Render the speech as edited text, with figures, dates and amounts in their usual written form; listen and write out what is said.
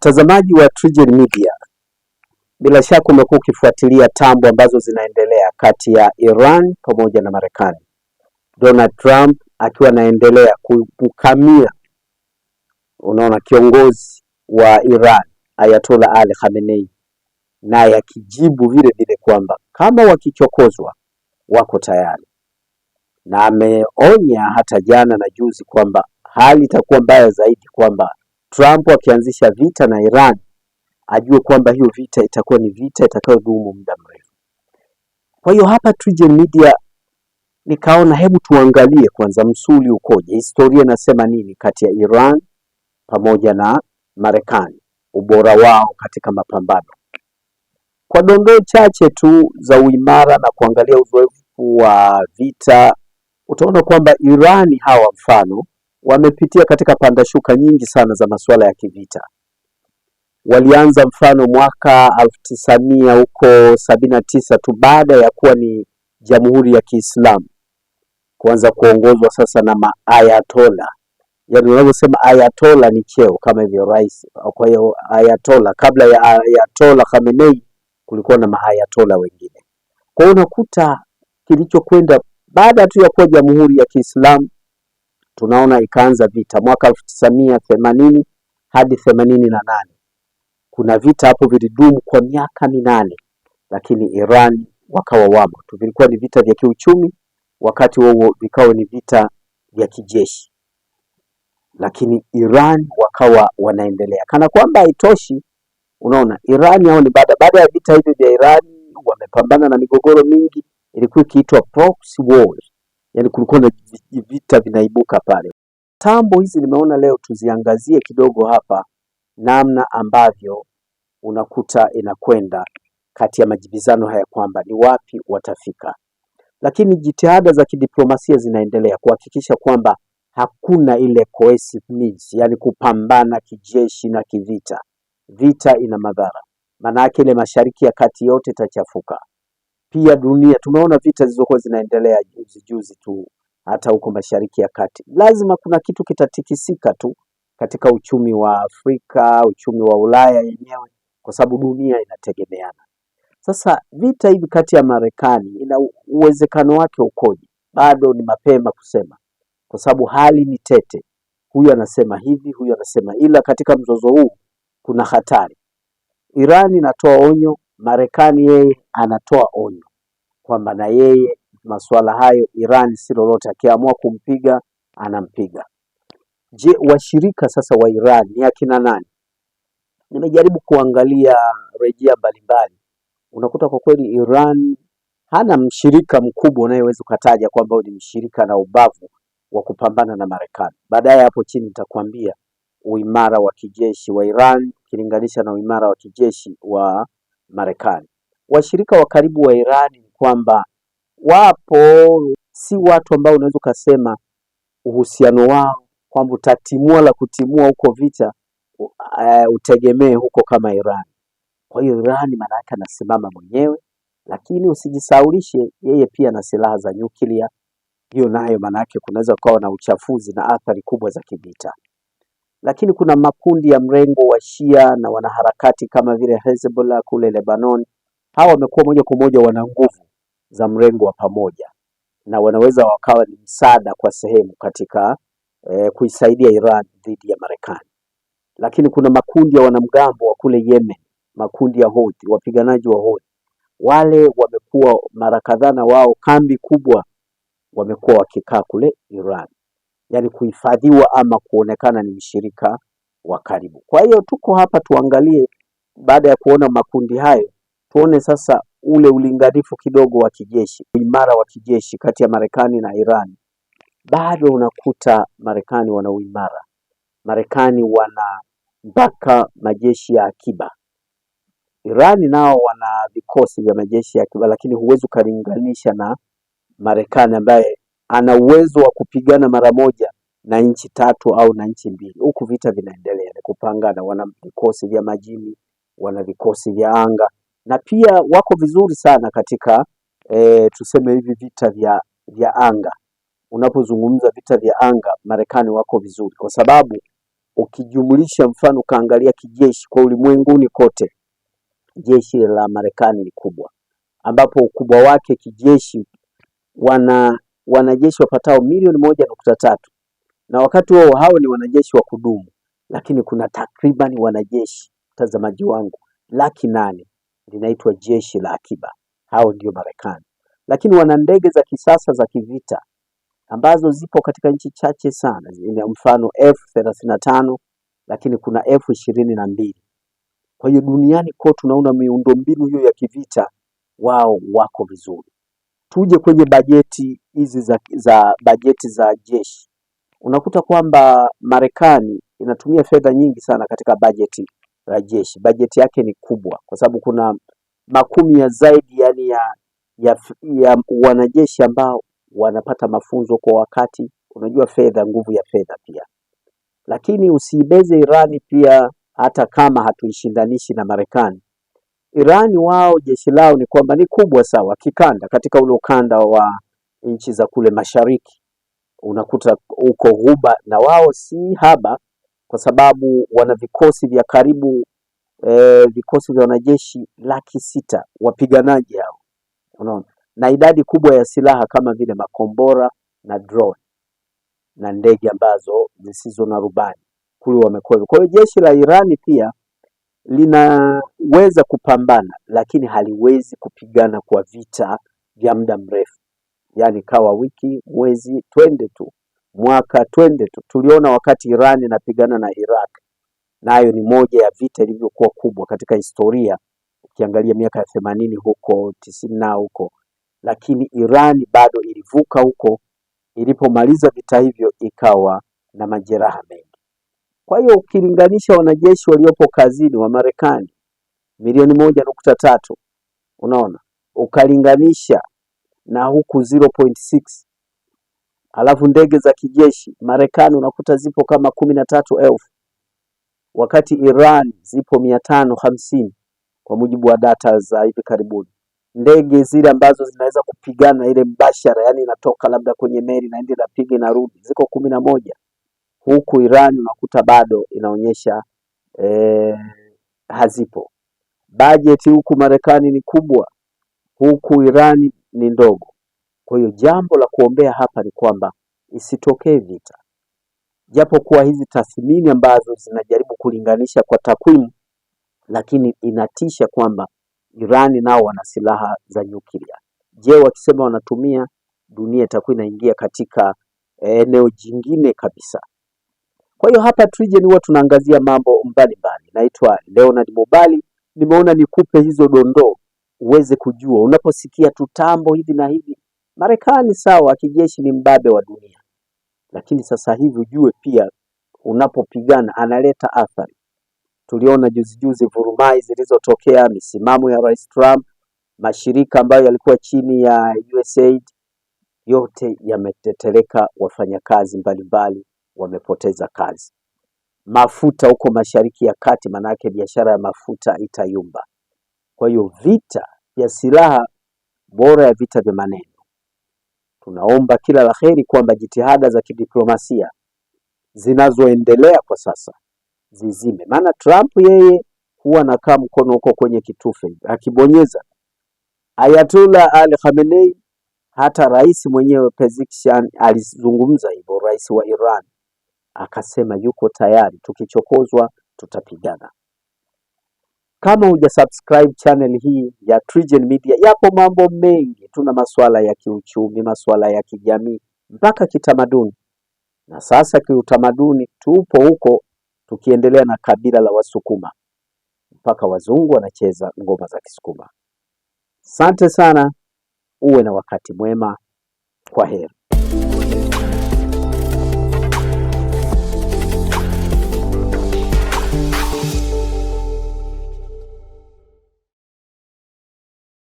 Mtazamaji wa TriGen Media, bila shaka umekuwa ukifuatilia tambo ambazo zinaendelea kati ya Iran pamoja na Marekani. Donald Trump akiwa anaendelea kukamia, unaona, kiongozi wa Iran Ayatollah Ali Khamenei, naye akijibu vile vile kwamba kama wakichokozwa wako tayari, na ameonya hata jana na juzi kwamba hali itakuwa mbaya zaidi, kwamba Trump akianzisha vita na Iran ajue kwamba hiyo vita itakuwa ni vita itakayodumu muda mrefu. Kwa hiyo hapa TriGen Media nikaona hebu tuangalie kwanza msuli ukoje, historia inasema nini kati ya Iran pamoja na Marekani, ubora wao katika mapambano. Kwa dondoo chache tu za uimara na kuangalia uzoefu wa vita, utaona kwamba Irani hawa mfano wamepitia katika panda shuka nyingi sana za masuala ya kivita. Walianza mfano mwaka 1900 huko 79 tu, baada ya kuwa ni Jamhuri ya Kiislamu kuanza kuongozwa sasa na maayatola. Yaani unavyosema ayatola ni cheo kama hivyo rais. Kwa hiyo ayatola, kabla ya Ayatollah Khamenei kulikuwa na maayatola wengine. Kwa hiyo unakuta kilichokwenda baada tu ya kuwa Jamhuri ya Kiislamu, tunaona ikaanza vita mwaka 1980 hadi 88. Kuna vita hapo vilidumu kwa miaka 8, lakini Iran wakawa wamo tu. Vilikuwa ni vita vya kiuchumi, wakati huo vikao ni vita vya kijeshi, lakini Iran wakawa wanaendelea kana kwamba haitoshi. Unaona, Iran hao ni baada ya vita hivi vya Iran wamepambana na migogoro mingi, ilikuwa ikiitwa proxy wars. Yaani kulikuwa na vita vinaibuka pale. Tambo hizi nimeona leo tuziangazie kidogo hapa, namna ambavyo unakuta inakwenda kati ya majibizano haya kwamba ni wapi watafika. Lakini jitihada za kidiplomasia zinaendelea kuhakikisha kwamba hakuna ile coercive means, yani kupambana kijeshi na kivita. Vita ina madhara, maana yake ile Mashariki ya Kati yote itachafuka. Pia dunia tumeona vita zilizokuwa zinaendelea juzi tu hata huko Mashariki ya Kati. Lazima kuna kitu kitatikisika tu katika uchumi wa Afrika, uchumi wa Ulaya yenyewe, kwa sababu dunia inategemeana. Sasa vita hivi kati ya Marekani ina uwezekano wake ukoje? Bado ni mapema kusema, kwa sababu hali ni tete. Huyu anasema hivi, huyu anasema, ila katika mzozo huu kuna hatari. Iran inatoa onyo, Marekani yeye anatoa onyo kwamba na yeye masuala hayo Iran si lolote, akiamua kumpiga anampiga. Je, washirika sasa wa Iran ni akina nani? Nimejaribu kuangalia rejea mbalimbali, unakuta kwa kweli Iran hana mshirika mkubwa unayeweza kutaja kwamba ni mshirika na ubavu wa kupambana na Marekani. Baadaye hapo chini nitakwambia uimara wa kijeshi wa Iran ukilinganisha na uimara wa kijeshi wa Marekani. Washirika wa karibu wa Iran ni kwamba wapo, si watu ambao unaweza kusema uhusiano wao kwamba utatimua la kutimua huko vita utegemee huko kama Iran. Kwa hiyo Iran maana yake anasimama mwenyewe, lakini usijisaulishe yeye pia na silaha za nyuklia. Hiyo nayo maana yake kunaweza kuwa na uchafuzi na athari kubwa za kivita. Lakini kuna makundi ya mrengo wa Shia na wanaharakati kama vile Hezbollah kule Lebanon. Hawa wamekuwa moja kwa moja wana nguvu za mrengo wa pamoja na wanaweza wakawa ni msaada kwa sehemu katika kuisaidia Iran dhidi ya Marekani. Lakini kuna makundi ya wanamgambo wa kule Yemen, makundi ya Houthi, wapiganaji wa Houthi. Wale wamekuwa mara kadhaa na wao kambi kubwa wamekuwa wakikaa kule Iran, yani kuhifadhiwa ama kuonekana ni mshirika wa karibu. Kwa hiyo tuko hapa tuangalie, baada ya kuona makundi hayo, tuone sasa ule ulinganifu kidogo wa kijeshi, uimara wa kijeshi kati ya Marekani na Iran. Bado unakuta Marekani wana uimara. Marekani wana mpaka majeshi ya akiba. Iran nao wana vikosi vya majeshi ya akiba, lakini huwezi kulinganisha na Marekani ambaye ana uwezo wa kupigana mara moja na nchi 3 au na nchi 2. Huku vita vinaendelea ni kupangana, wana vikosi vya majini, wana vikosi vya anga, na pia wako vizuri sana katika tuseme hivi vita vya anga. Unapozungumza vita vya anga, Marekani wako vizuri kwa sababu ukijumlisha mfano ukaangalia kijeshi kwa ulimwenguni kote, jeshi la Marekani ni kubwa, ambapo ukubwa wake kijeshi wanajeshi wapatao milioni 1.3, na wakati huo hao ni wanajeshi wa kudumu, lakini kuna takriban wanajeshi, mtazamaji wangu, 800,000 linaitwa jeshi la akiba. Hao ndio Marekani, lakini wana ndege za kisasa za kivita ambazo zipo katika nchi chache sana, mfano F-35, lakini kuna F-22. Kwa hiyo duniani kote tunaona miundombinu hiyo ya kivita, wao wako vizuri. Tuje kwenye bajeti hizi za bajeti za jeshi, unakuta kwamba Marekani inatumia fedha nyingi sana katika bajeti la jeshi. Bajeti yake ni kubwa kwa sababu kuna makumi ya zaidi yani ya wanajeshi ambao wanapata mafunzo kwa wakati. Unajua fedha, nguvu ya fedha pia, lakini usiibeze Irani pia, hata kama hatuishindanishi na Marekani. Irani wao jeshi lao ni kwamba ni kubwa sawa kikanda, katika ule ukanda wa nchi za kule mashariki unakuta uko Ghuba, na wao si haba kwa sababu wana vikosi vya karibu vikosi vya wanajeshi 600,000 wapiganaji hao, unaona, na idadi kubwa ya silaha kama vile makombora na drone na ndege ambazo zisizo na rubani kule wamekuwa. Kwa hiyo jeshi la Irani pia linaweza kupambana, lakini haliwezi kupigana kwa vita vya muda mrefu, yani kawa wiki, mwezi, twende tu, mwaka, twende tu. Tuliona wakati Irani inapigana na Iraq, nayo ni moja ya vita ilivyokuwa kubwa katika historia, ukiangalia miaka ya 80 huko 90 huko, lakini Irani bado ilivuka huko. Ilipomaliza vita hivyo ikawa na majeraha mengi. Kwa hiyo ukilinganisha wanajeshi waliopo kazini wa Marekani milioni 1.3, unaona, ukalinganisha na huku 0.6, alafu ndege za kijeshi Marekani unakuta zipo kama 13,000 wakati Iran zipo 550 kwa mujibu wa data za hivi karibuni. Ndege zile ambazo zinaweza kupigana ile mbashara, yani inatoka labda kwenye meli na ndio inapiga inarudi, ziko 11. Huku Iran unakuta bado inaonyesha hazipo. Bajeti huku Marekani ni kubwa, huku Iran ni ndogo. Kwa hiyo jambo la kuombea hapa ni kwamba isitokee vita, japo kuwa hizi tathmini ambazo zinajaribu kulinganisha kwa takwimu, lakini inatisha kwamba Irani nao wana silaha za nyuklia. Je, wakisema wanatumia, dunia itakuwa inaingia katika eneo jingine kabisa. Kwa hiyo hapa TriGen huwa tunaangazia mambo mbalimbali. Naitwa Leonard Mubali, nimeona nikupe hizo dondoo uweze kujua. Unaposikia tutambo hivi na hivi, Marekani sawa, kijeshi ni mbabe wa dunia, lakini sasa hivi ujue pia unapopigana analeta athari. Tuliona juzi vurumai zilizotokea, misimamo ya Rais Trump, mashirika ambayo yalikuwa chini ya USAID yote yametetereka, wafanyakazi mbalimbali wamepoteza kazi. Mafuta huko Mashariki ya Kati, manake biashara ya mafuta itayumba. Kwa hiyo vita vya silaha bora ya vita vya maneno. Tunaomba kila la heri kwamba jitihada za kidiplomasia zinazoendelea kwa sasa zizime, maana Trump yeye huwa anakaa mkono huko kwenye kitufe akibonyeza. Ayatollah Ali Khamenei, hata rais mwenyewe Pezeshkian alizungumza hivyo, rais wa Iran akasema yuko tayari, tukichokozwa tutapigana. Kama hujasubscribe channel hii ya TriGen Media, yapo mambo mengi, tuna masuala ya kiuchumi, masuala ya kijamii, mpaka kitamaduni. Na sasa kiutamaduni tupo huko tukiendelea na kabila la Wasukuma, mpaka wazungu wanacheza ngoma za Kisukuma. Asante sana, uwe na wakati mwema, kwa heri.